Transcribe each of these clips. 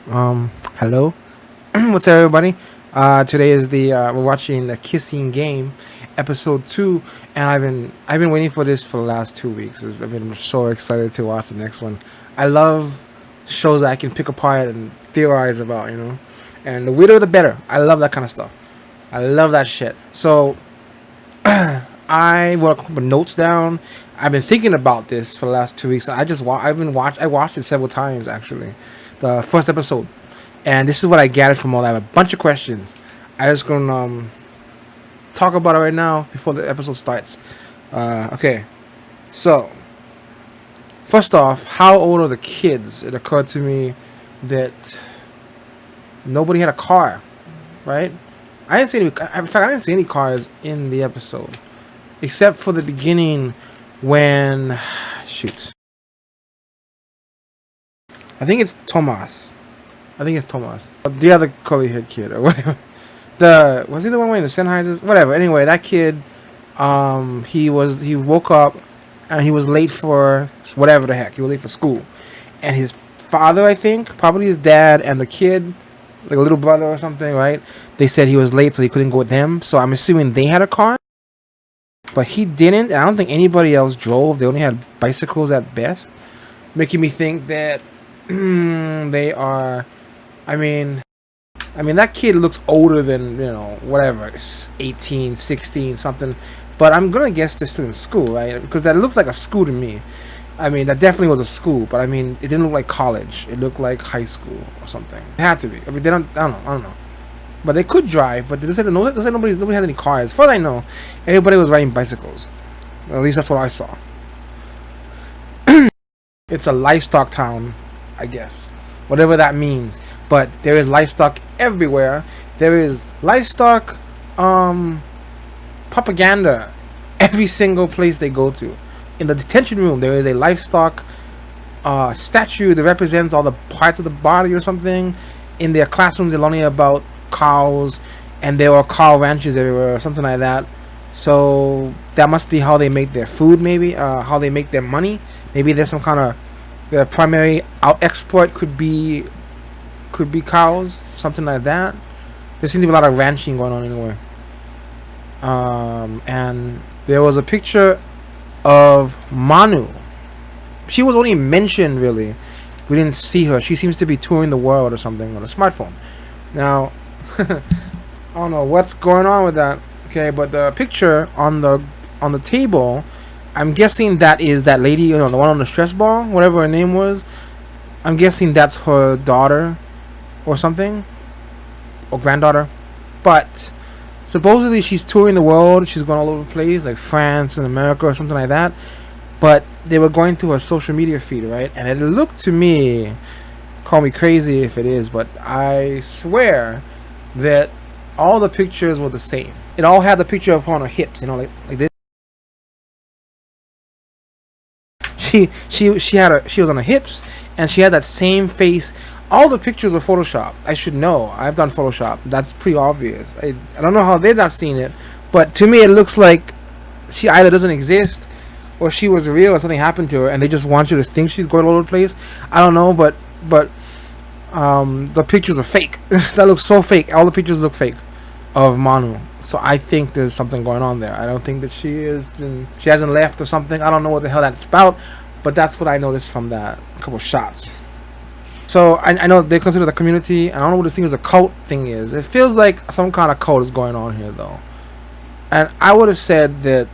Hello. What's up, everybody? Today is we're watching the Kissing Game, episode 2, and I've been waiting for this for the last 2 weeks. I've been so excited to watch the next one. I love shows that I can pick apart and theorize about, and the weirder the better. I love that kind of stuff. I love that shit. So I wrote a couple of notes down. I've been thinking about this for the last 2 weeks. I watched it several times actually. The first episode, and this is what I gathered from all that. I have a bunch of questions. I just gonna talk about it right now before the episode starts. Okay, so first off, how old are the kids? It occurred to me that nobody had a car, right? I didn't see any. In fact, I didn't see any cars in the episode, except for the beginning when, shoot, I think it's Tomas. I think it's Tomas. The other curly haired kid or whatever. Was he the one wearing the Sennheisers? Whatever. Anyway, that kid, he woke up and he was late for whatever the heck. He was late for school, and his father, I think, probably his dad and the kid, like a little brother or something, right? They said he was late, so he couldn't go with them. So I'm assuming they had a car, but he didn't. And I don't think anybody else drove. They only had bicycles at best, making me think that they are. I mean that kid looks older than, whatever, 18, 16, something. But I'm gonna guess they're still in school, right? Because that looks like a school to me. I mean, that definitely was a school, but I mean, it didn't look like college. It looked like high school or something. It had to be. I mean, they don't. I don't know. But they could drive. But they said nobody had any cars. As far as I know, everybody was riding bicycles. Or at least that's what I saw. It's a livestock town, I guess, whatever that means. But there is livestock everywhere. There is livestock propaganda every single place they go to. In the detention room, there is a livestock statue that represents all the parts of the body or something. In their classrooms, they're learning about cows, and there are cow ranches everywhere or something like that. So that must be how they make their food, maybe how they make their money. Maybe there's some kind of, their primary out export could be cows, something like that. There seems to be a lot of ranching going on anyway. And there was a picture of Manu. She was only mentioned, really. We didn't see her. She seems to be touring the world or something on a smartphone. Now, I don't know what's going on with that. Okay, but the picture on the table, I'm guessing that is that lady, the one on the stress ball, whatever her name was. I'm guessing that's her daughter or something, or granddaughter. But supposedly she's touring the world. She's going all over the place, like France and America or something like that. But they were going through her social media feed, right? And it looked to me, call me crazy if it is, but I swear that all the pictures were the same. It all had the picture of her on her hips, like this. She was on her hips, and she had that same face. All the pictures were Photoshop. I should know. I've done Photoshop. That's pretty obvious. I don't know how they're not seeing it, but to me it looks like she either doesn't exist or she was real or something happened to her, and they just want you to think she's going all over the place. I don't know, but the pictures are fake. That looks so fake. All the pictures look fake of Manu. So I think there's something going on there. I don't think that she hasn't left or something. I don't know what the hell that's about, but that's what I noticed from that couple shots. So I know they consider the community. I don't know what this thing is, a cult thing is. It feels like some kind of cult is going on here, though. And I would have said that,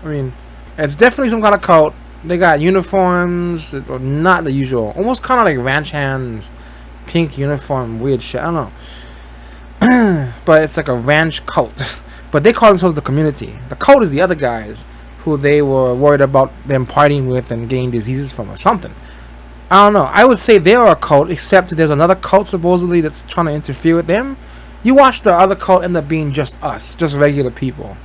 I mean, it's definitely some kind of cult. They got uniforms, or not the usual. Almost kind of like ranch hands, pink uniform, weird shit. I don't know. But it's like a ranch cult. But they call themselves the community. The cult is the other guys who they were worried about them partying with and getting diseases from or something. I don't know. I would say they are a cult, except there's another cult supposedly that's trying to interfere with them. You watch the other cult end up being just us, just regular people.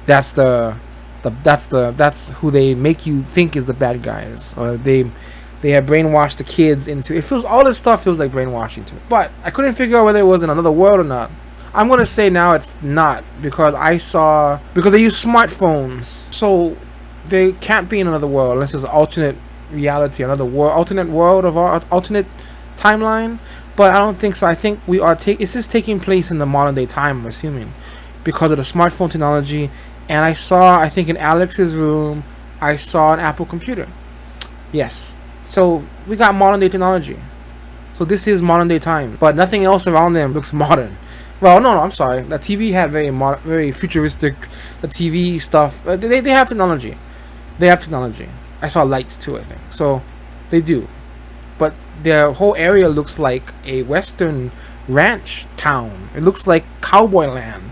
That's that's who they make you think is the bad guys, or they have brainwashed the kids into. It feels, all this stuff feels like brainwashing to me. But I couldn't figure out whether it was in another world or not. I'm gonna say now it's not, because because they use smartphones, so they can't be in another world unless it's an alternate reality, another world, alternate world of our alternate timeline, but I don't think so. I think we are it's just taking place in the modern day time, I'm assuming, because of the smartphone technology. And I think in Alex's room, I saw an Apple computer. Yes. So we got modern day technology. So this is modern day time, but nothing else around them looks modern. Well, no, I'm sorry. The TV had very futuristic. The TV stuff. They have technology. They have technology. I saw lights too, I think. So they do. But their whole area looks like a western ranch town. It looks like cowboy land.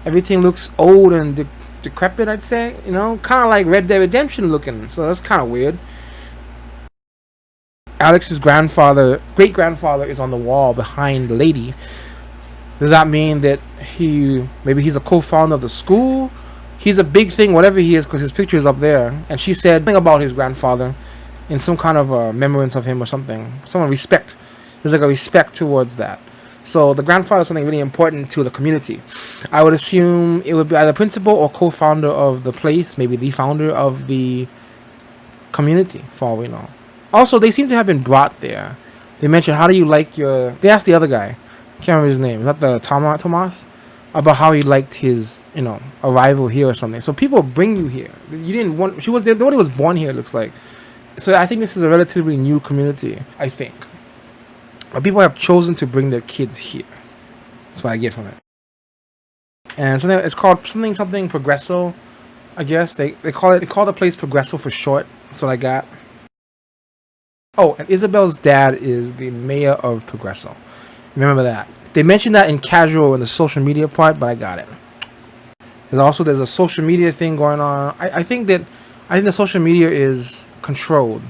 Everything looks old and decrepit, I'd say. You know, kind of like Red Dead Redemption looking. So that's kind of weird. Alex's great grandfather, is on the wall behind the lady. Does that mean that maybe he's a co-founder of the school? He's a big thing, whatever he is, because his picture is up there. And she said something about his grandfather in some kind of remembrance of him or something. Some respect. There's like a respect towards that. So the grandfather is something really important to the community. I would assume it would be either principal or co-founder of the place, maybe the founder of the community, for all we know. Also, they seem to have been brought there. They mentioned, how do you like your... They asked the other guy. I can't remember his name. Is that the Tomas? About how he liked his, arrival here or something. So people bring you here. You didn't want... She was there. Nobody was born here, it looks like. So I think this is a relatively new community, I think. But people have chosen to bring their kids here. That's what I get from it. And something, it's called something Progresso, I guess. They call the place Progresso for short. That's what I got. Oh, and Isabel's dad is the mayor of Progresso. Remember that. They mentioned that in casual in the social media part, but I got it. There's a social media thing going on. I think the social media is controlled.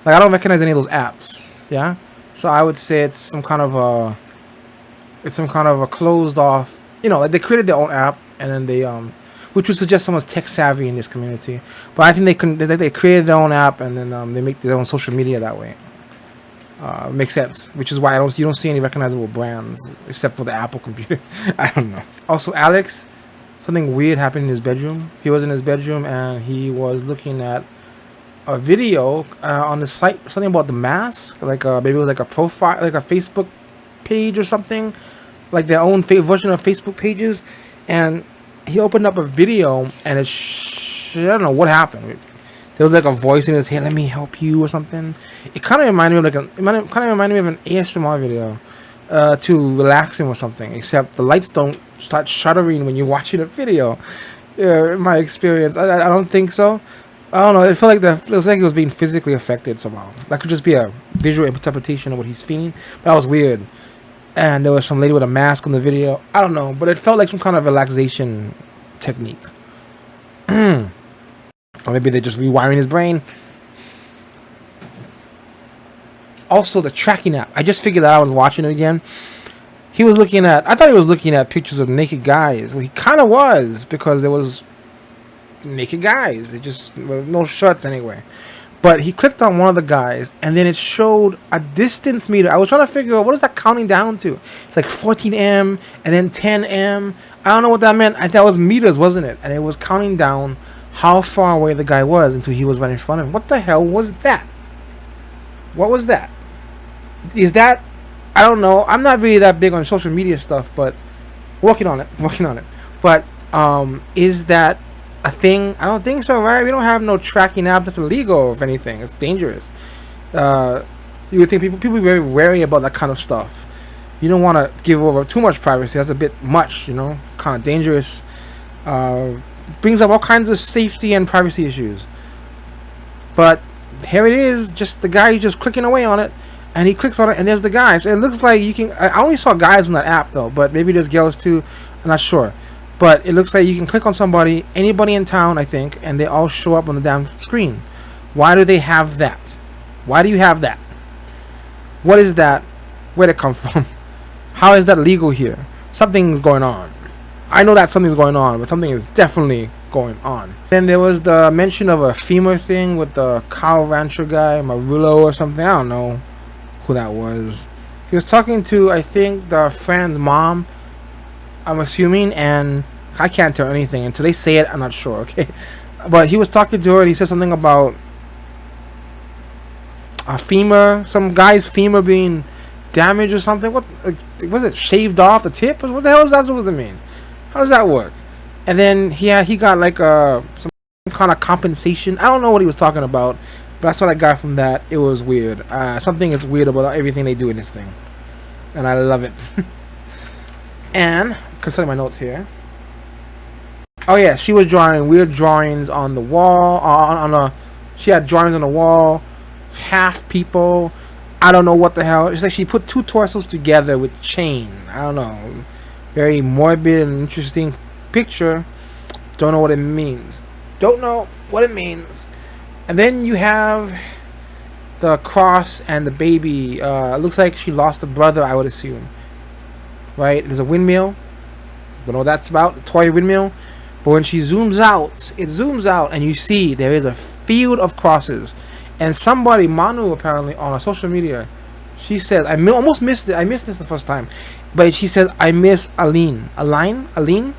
Like, I don't recognize any of those apps. Yeah? So I would say it's some kind of a closed off, like they created their own app, and then they which would suggest someone's tech savvy in this community. But I think they created their own app, and then they make their own social media that way. Makes sense, which is why you don't see any recognizable brands except for the Apple computer. I don't know. Also, Alex, something weird happened in his bedroom. He was in his bedroom and he was looking at a video on the site, something about the mask, like maybe it was like a profile, like a Facebook page or something, like their own version of Facebook pages, and he opened up a video and I don't know what happened. There was like a voice in his head, "Let me help you" or something. It kind of reminded me of an ASMR video to relax him or something. Except the lights don't start shuddering when you're watching a video. In my experience, I don't think so. I don't know. It felt like it was like he was being physically affected somehow. That could just be a visual interpretation of what he's feeling. But that was weird. And there was some lady with a mask on the video. I don't know, but it felt like some kind of relaxation technique. Or maybe they're just rewiring his brain. Also, the tracking app. I just figured out I was watching it again. I thought he was looking at pictures of naked guys. Well, he kind of was, because there was naked guys. It just, no shirts anyway. But he clicked on one of the guys, and then it showed a distance meter. I was trying to figure out, what is that counting down to? It's like 14M, and then 10M. I don't know what that meant. That was meters, wasn't it? And it was counting down how far away the guy was until he was right in front of him. What the hell was that? What was that? Is that... I don't know. I'm not really that big on social media stuff, but working on it. But is that a thing? I don't think so, right? We don't have no tracking apps. That's illegal, if anything. It's dangerous. You would think people be very wary about that kind of stuff. You don't want to give over too much privacy. That's a bit much, kind of dangerous. Brings up all kinds of safety and privacy issues. But here it is, just the guy just clicking away on it, and he clicks on it, and there's the guy. So it looks like you can... I only saw guys in that app, though, but maybe there's girls too. I'm not sure. But it looks like you can click on somebody, anybody in town, I think, and they all show up on the damn screen. Why do they have that? Why do you have that? What is that? Where'd it come from? How is that legal here? Something's going on. I know that something's going on, but something is definitely going on. Then there was the mention of a femur thing with the cow rancher guy, Marulo or something. I don't know who that was. He was talking to, I think, the friend's mom, I'm assuming, and I can't tell anything until they say it. I'm not sure, okay? But he was talking to her, and he said something about a femur, some guy's femur being damaged or something. What was it? Shaved off the tip? What the hell is that supposed to mean? How does that work? And then he got like some kind of compensation. I don't know what he was talking about, but that's what I got from that. It was weird. Something is weird about everything they do in this thing, and I love it. And consider my notes here. Oh yeah, she was drawing weird drawings on the wall. She had drawings on the wall. Half people. I don't know what the hell. It's like she put two torsos together with chain. I don't know. Very morbid and interesting picture. Don't know what it means. Don't know what it means. And then you have the cross and the baby. It looks like she lost a brother, I would assume. Right? There's a windmill. Don't know what that's about. A toy windmill. But when she zooms out, it zooms out and you see there is a field of crosses. And somebody, Manu apparently, on social media, she said, almost missed it. I missed this the first time. But she said, I miss Aline. Aline? Aline?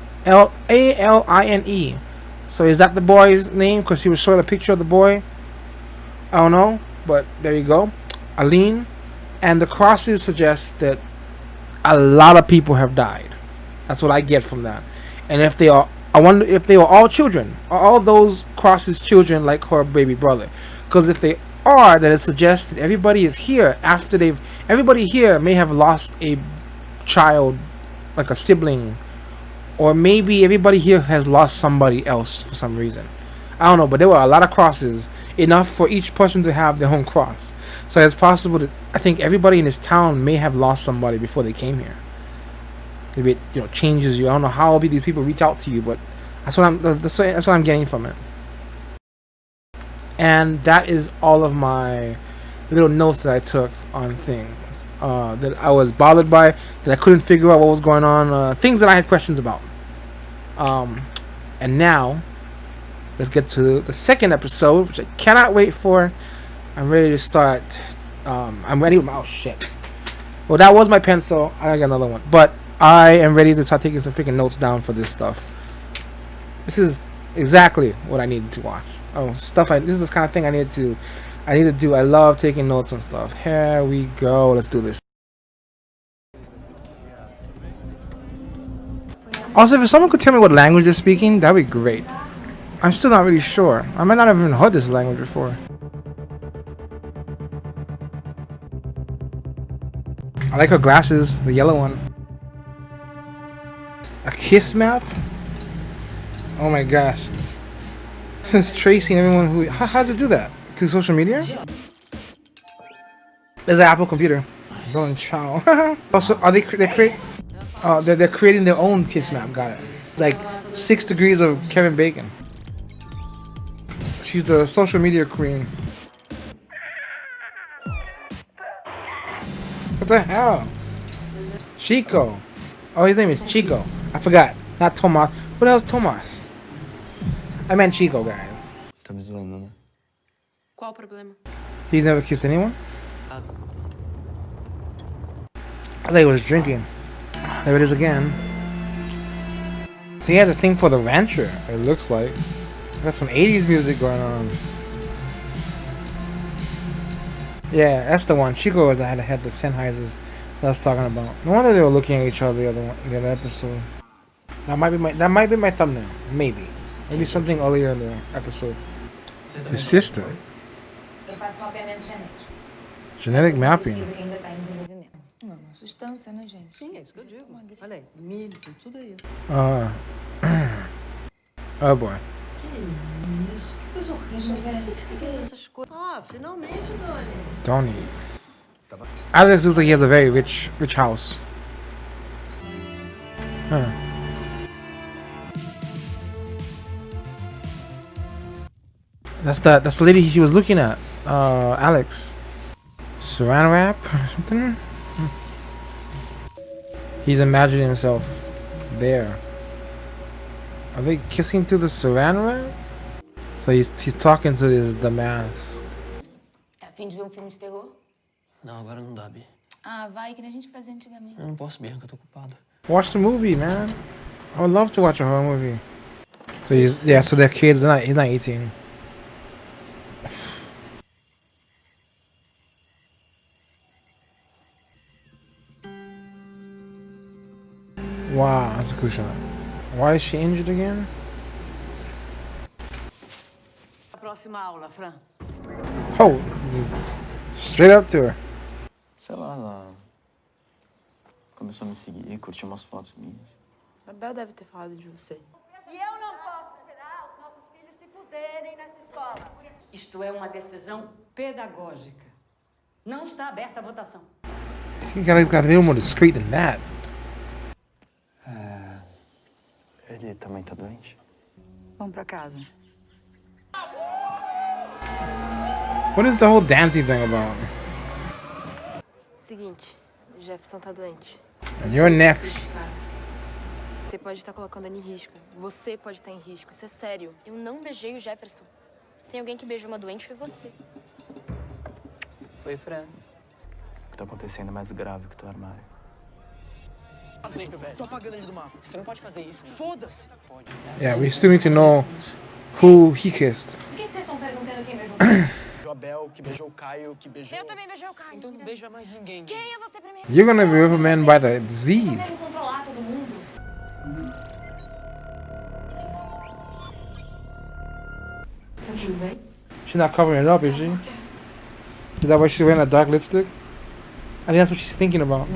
So is that the boy's name? Because she was showing a picture of the boy. I don't know. But there you go. Aline. And the crosses suggest that a lot of people have died. That's what I get from that. And if they are, I wonder if they were all children. Are all those crosses children like her baby brother? Because if they are, then it suggests that everybody is here after everybody here may have lost a child, like a sibling, or maybe everybody here has lost somebody else for some reason. I don't know, but there were a lot of crosses, enough for each person to have their own cross. So it's possible that I think everybody in this town may have lost somebody before they came here. Maybe it changes you. I don't know how these people reach out to you, but that's what I'm getting from it. And that is all of my little notes that I took on things that I was bothered by, that I couldn't figure out what was going on, things that I had questions about. And now, let's get to the second episode, which I cannot wait for. I'm ready to start. I'm ready with my... Oh, shit. Well, that was my pencil. I got another one. But I am ready to start taking some freaking notes down for this stuff. This is exactly what I needed to watch. This is the kind of thing I need to do. I love taking notes on stuff. Here we go. Let's do this. Also, if someone could tell me what language they're speaking, that'd be great. I'm still not really sure. I might not have even heard this language before. I like her glasses, the yellow one. A kiss map? Oh my gosh. It's tracing everyone who... How does it do that? Through social media? There's an Apple computer. Don Chow. Also, are they're creating their own kiss map. Got it. Like 6 degrees of Kevin Bacon. She's the social media queen. What the hell? Chico. Oh, his name is Chico. I forgot. Not Tomas. What else, Tomas? I meant Chico, guys. Você tá me zoando, né? Qual o problema? He's never kissed anyone? I thought he was drinking. There it is again. So he has a thing for the rancher, it looks like. Got some 80s music going on. Yeah, that's the one. Chico was that had the Sennheisers that I was talking about. No wonder they were looking at each other the other episode. That might be my thumbnail. Maybe something earlier in the episode. His sister. Eu faço mapeamento genético. Genetic mapping. Pesquisa que ainda está em desenvolvimento. Uma sustância, né, gente? Sim, é isso que eu digo. Olha aí, milho, tem tudo aí. Oh boy. Que isso? Que coisa horrível. Você fica querendo essas coisas. Ah, finalmente, Doni. Donnie. Alex looks like he has a very rich house. Huh. That's the lady he was looking at. Alex. Saran wrap or something? He's imagining himself there. Are they kissing through the saran wrap? So he's talking to the mask. Tá a fim de ver filme de terror? Não, agora não dá, Bi. Ah, vai, que nem a gente fazia antigamente. Eu não posso, Bianca, eu tô ocupado. Watch the movie, man. I would love to watch a horror movie. So so they're kids. He's not 18. Wow, that's a cool shot. Why is she injured again? A próxima aula, Fran. Oh, just straight up to her. Sei lá, ela começou a me seguir, curtiu umas fotos minhas. A Bel deve ter falado de você. E eu não posso esperar os nossos filhos se fuderem nessa escola. Isto é uma decisão pedagógica. Não está aberta a votação. You guys gotta be more discreet than that. Ele também tá doente? Vamos pra casa. What is the whole dancing thing about? Seguinte, Jefferson tá doente. And you're next. Você pode estar colocando ele em risco. Você pode estar em risco. Isso é sério. Eu não beijei o Jefferson. Se tem alguém que beijou uma doente, foi você. Oi, Fran. O que tá acontecendo é mais grave que teu armário. Fazendo, velho. Tô apagando ele do mapa. Você não pode fazer isso. Foda-se. Pode. Yeah, we still need to know who he kissed. Por que vocês estão perguntando quem beijou? O Abel, que beijou o Caio, que beijou... Eu também beijei o Caio. Então não beija mais ninguém. Quem é você primeiro? You're gonna be with a man by the Só disease. mesmo controlar todo mundo. Tá tudo bem? She's not covering it up, is she? Is that why she's wearing a dark lipstick? I think that's what she's thinking about.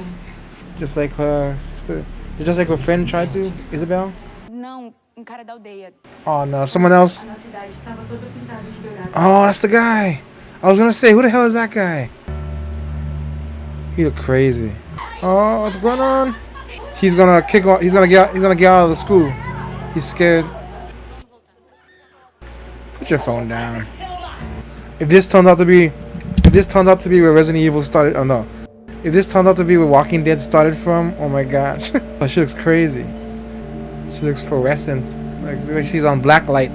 Just like her sister. Just like her friend tried to, Isabel? Não, um cara da aldeia. Oh no, someone else. A cidade estava toda pintada de dourado. Oh, that's the guy. I was gonna say, who the hell is that guy? He look crazy. Oh, what's going on? He's gonna kick off. He's gonna get out of the school. He's scared. Put your phone down. If this turns out to be where Resident Evil started, oh no. If this turns out to be where Walking Dead started from, oh my gosh. Oh, she looks crazy. She looks fluorescent. Like she's on black light.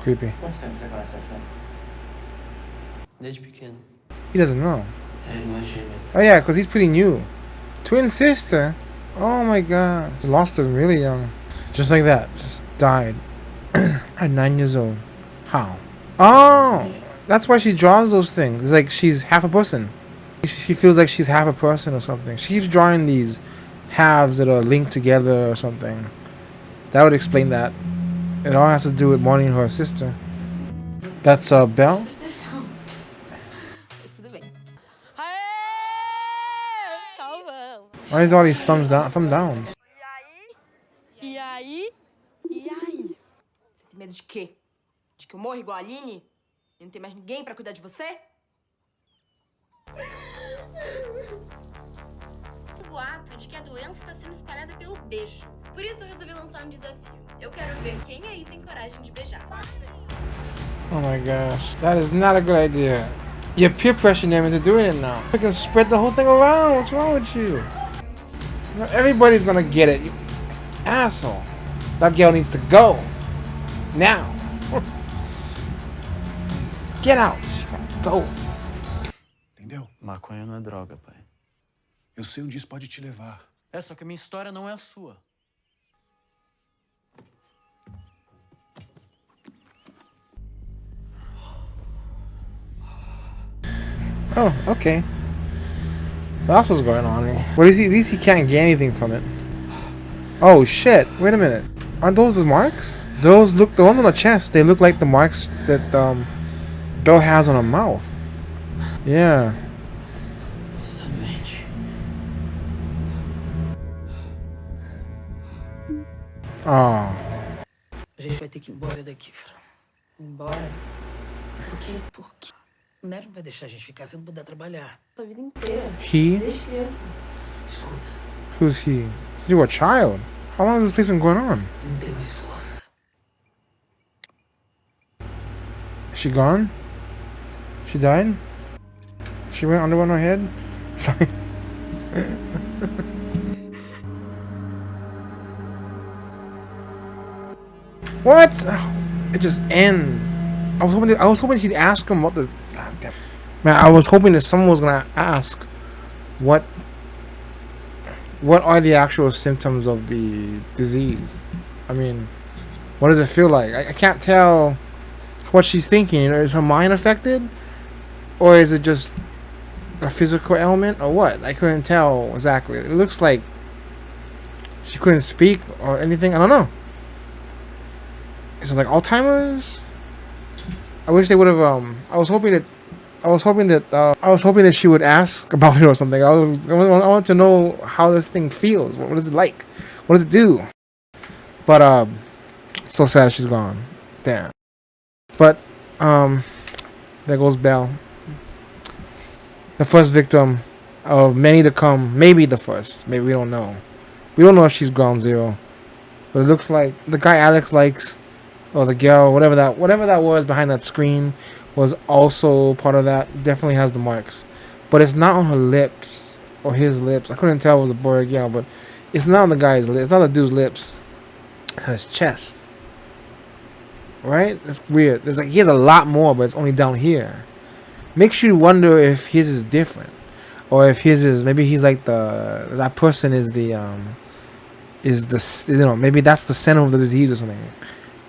Creepy. Quanto tempo você conhece a Fran? Desde pequeno. He doesn't know. É irmã gêmea. Oh yeah, because he's pretty new. Twin sister. Oh my god. Lost her really young. Just like that. Just died. At 9 years old. How? Oh! That's why she draws those things. It's like she's half a person. She feels like she's half a person or something. She keeps drawing these halves that are linked together or something. That would explain that. It all has to do with mourning her sister. That's Belle? Mas tudo bem. Aê! Salvamos. Why is all these thumbs downs? E aí? E aí? Você tem medo de quê? De que eu morra igual a Aline? E não tem mais ninguém pra cuidar de você? O boato de que a doença está sendo espalhada pelo beijo. Por isso eu resolvi lançar um desafio. Eu quero ver quem aí tem coragem de beijar. Oh my gosh. That is not a good idea. You're peer pressuring them into doing it now. You can spread the whole thing around. What's wrong with you? Everybody's gonna get it. You asshole. That girl needs to go. Now. Get out. She gotta go. Entendeu? Maconha não é droga, pai. Eu sei onde isso pode te levar. É, só que a minha história não é a sua. Oh, okay. That's what's going on. What is he? At least he can't get anything from it. Oh shit! Wait a minute. Aren't those the marks? Those look. The ones on the chest. They look like the marks that Belle has on her mouth. Yeah. Exatamente. Oh. A gente vai ter que ir embora daqui, Fran. Embora? Por quê? Porque o Nero não vai deixar a gente ficar se não puder trabalhar. Sua vida inteira. He? Desde criança. Escuta, Who's he? You were a child. How long has this place been going on? não tem mais força. Is she gone? She died? She underwent her head? Sorry. What? It just ends. I was hoping he'd ask him what the. God damn. Man, I was hoping that someone was gonna ask what are the actual symptoms of the disease. I mean, what does it feel like? I can't tell what she's thinking. You know, is her mind affected, or is it just a physical ailment or what? I couldn't tell exactly. It looks like she couldn't speak or anything. I don't know. Is it like Alzheimer's? I wish they would have. I was hoping that she would ask about it or something. I want to know how this thing feels. What is it like? What does it do? But so sad she's gone. Damn. But there goes Belle. The first victim of many to come. Maybe the first. Maybe we don't know. We don't know if she's ground zero. But it looks like the guy Alex likes, or the girl, whatever that was behind that screen, was also part of that. Definitely has the marks. But it's not on her lips or his lips. I couldn't tell if it was a boy or girl, but it's not on the guy's lips. It's not the dude's lips. It's on his chest. Right? It's weird. It's like he has a lot more, but it's only down here. Makes you wonder if his is different, or if his is, maybe he's like that person is the maybe that's the center of the disease or something.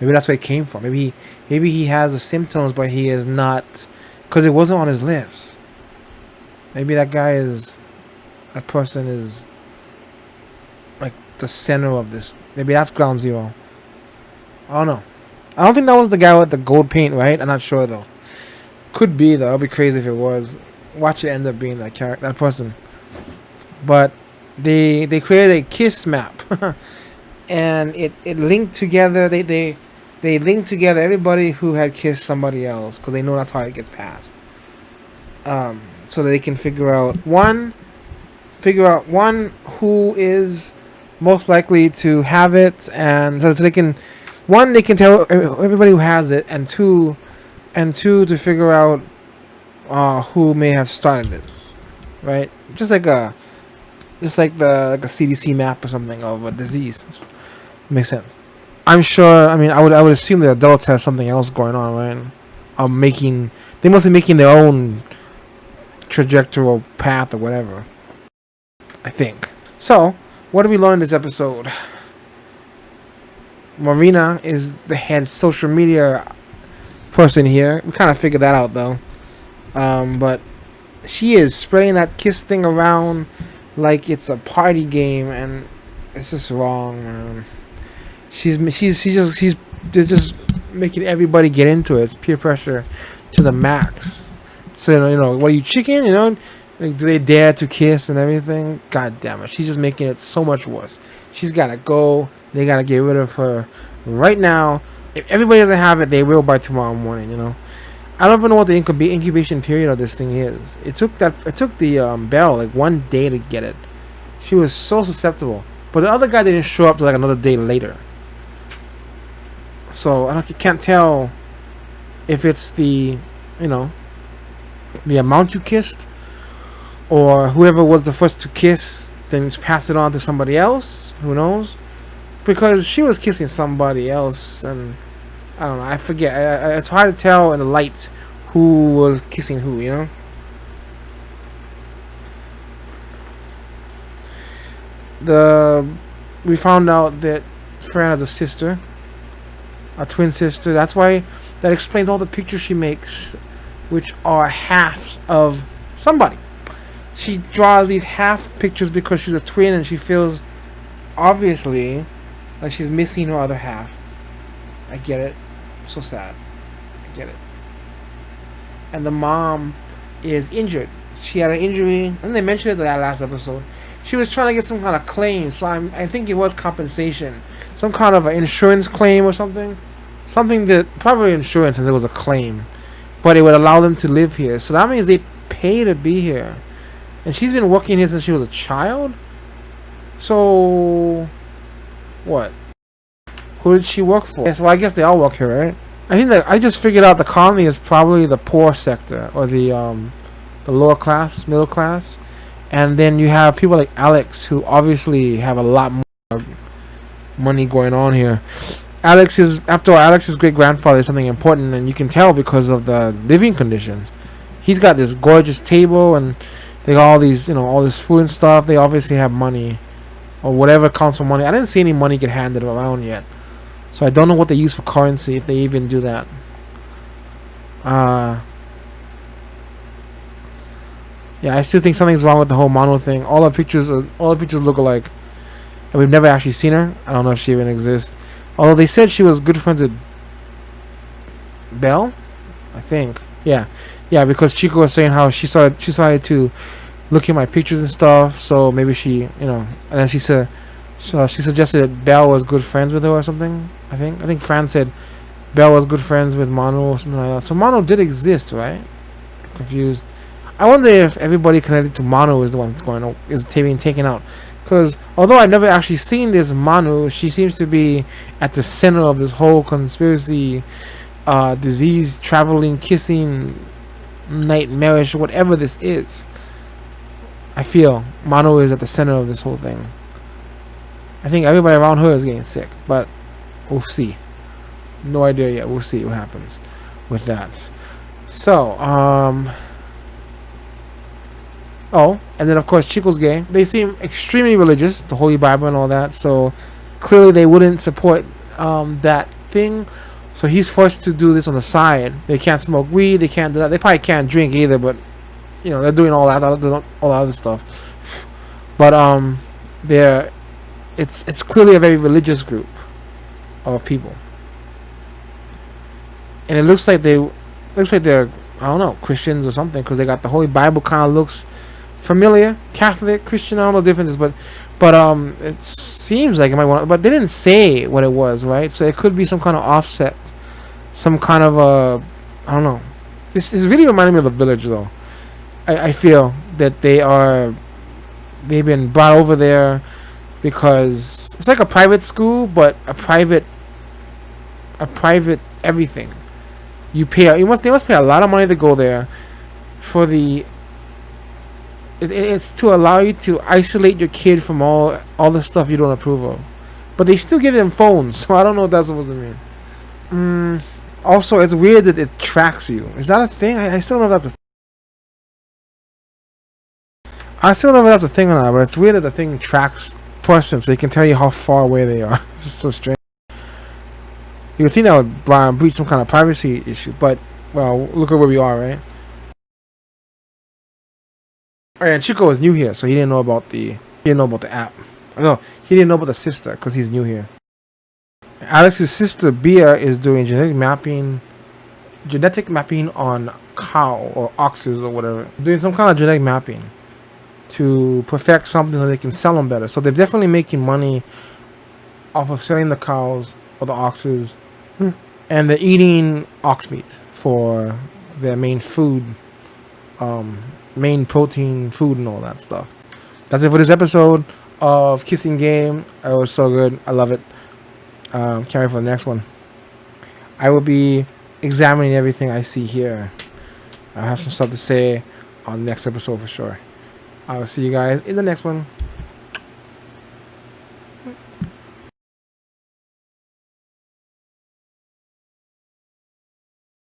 Maybe that's where it came from. Maybe he has the symptoms, but he is not, because it wasn't on his lips. Maybe that person is like the center of this. Maybe that's ground zero. I don't know. I don't think that was the guy with the gold paint, right? I'm not sure though. Could be though. It'd be crazy if it was. Watch it end up being that character, that person. But they created a kiss map, and it linked together. They linked together everybody who had kissed somebody else, because they know that's how it gets passed. So that they can figure out one who is most likely to have it, and so they can tell everybody who has it, and two to figure out who may have started it, right? Just like a CDC map or something of a disease. Makes sense. I'm sure. I mean, I would assume that adults have something else going on, right? They must be making their own trajectory path or whatever. I think. So, what did we learn in this episode? Marina is the head social media person here. We kind of figured that out though. But she is spreading that kiss thing around like it's a party game, and it's just wrong, man. She's just making everybody get into it. It's peer pressure to the max. So what are you, chicken? Do they dare to kiss and everything? God damn it! She's just making it so much worse. She's gotta go. They gotta get rid of her right now. If everybody doesn't have it, they will by tomorrow morning. I don't even know what the incubation period of this thing is. It took the Belle like 1 day to get it. She was so susceptible. But the other guy didn't show up till like another day later. So I can't tell if it's the amount you kissed, or whoever was the first to kiss then just pass it on to somebody else. Who knows? Because she was kissing somebody else, and I don't know. I forget. It's hard to tell in the light who was kissing who. We found out that Fran has a sister, a twin sister. That explains all the pictures she makes, which are halves of somebody. She draws these half pictures because she's a twin, and she feels obviously like she's missing her other half. I get it. So sad. I get it. And the mom is injured. She had an injury, and they mentioned it in that last episode. She was trying to get some kind of claim, so I think it was compensation. Some kind of an insurance claim or something. Something that, probably insurance, since it was a claim. But it would allow them to live here. So that means they pay to be here. And she's been working here since she was a child? So, what? Who did she work for? Yes, well, I guess they all work here, right? I think that I just figured out the colony is probably the poor sector, or the lower class, middle class. And then you have people like Alex, who obviously have a lot more money going on here. After all, Alex's great-grandfather is something important, and you can tell because of the living conditions. He's got this gorgeous table, and they got all these, all this food and stuff. They obviously have money, or whatever counts for money. I didn't see any money get handed around yet, so I don't know what they use for currency, if they even do that. Yeah, I still think something's wrong with the whole Mano thing. All the pictures look alike, and we've never actually seen her. I don't know if she even exists. Although they said she was good friends with Belle, I think. Yeah, because Chico was saying how she started to look at my pictures and stuff. So maybe she, and then she said, so she suggested that Belle was good friends with her or something. I think Fran said Belle was good friends with Mano or something like that. So Mano did exist, right? Confused. I wonder if everybody connected to Mano is the one that's being taken out. Because although I've never actually seen this Mano, she seems to be at the center of this whole conspiracy, disease, traveling, kissing, nightmarish, whatever this is. I feel Mano is at the center of this whole thing. I think everybody around her is getting sick, but we'll see. No idea yet. We'll see what happens with that. So, oh, and then of course Chico's gay. They seem extremely religious, the Holy Bible and all that. So clearly they wouldn't support that thing. So he's forced to do this on the side. They can't smoke weed. They can't do that. They probably can't drink either. But they're doing all that other stuff. But it's clearly a very religious group of people, and it looks like they're I don't know, Christians or something, because they got the Holy Bible. Kind of looks familiar. Catholic, Christian, I don't know the differences, but it seems like it might want. But they didn't say what it was, right? So it could be some kind of offset, some kind of I don't know. This really reminded me of The Village, though. I feel that they've been brought over there because it's like a private school, but a private everything. They must pay a lot of money to go there for it's to allow you to isolate your kid from all the stuff you don't approve of. But they still give them phones, so I don't know what that's supposed to mean. Also, it's weird that it tracks you. Is that a thing? I still don't know if that's a thing. I still don't know if that's a thing or not, but it's weird that the thing tracks person so it can tell you how far away they are. This is so strange. You would think that would breach some kind of privacy issue, but, well, look at where we are, right? Oh, yeah, and Chico is new here, so he didn't know about the app. No, he didn't know about the sister because he's new here. Alex's sister Bia is doing genetic mapping on cow or oxes or whatever. Doing some kind of genetic mapping to perfect something so they can sell them better. So they're definitely making money off of selling the cows or the oxes, and they're eating ox meat for their main food, main protein food and all that stuff. That's it for this episode of Kissing Game. It was so good. I love it. Can't wait for the next one. I will be examining everything I see here. I have some stuff to say on the next episode for sure. I will see you guys in the next one.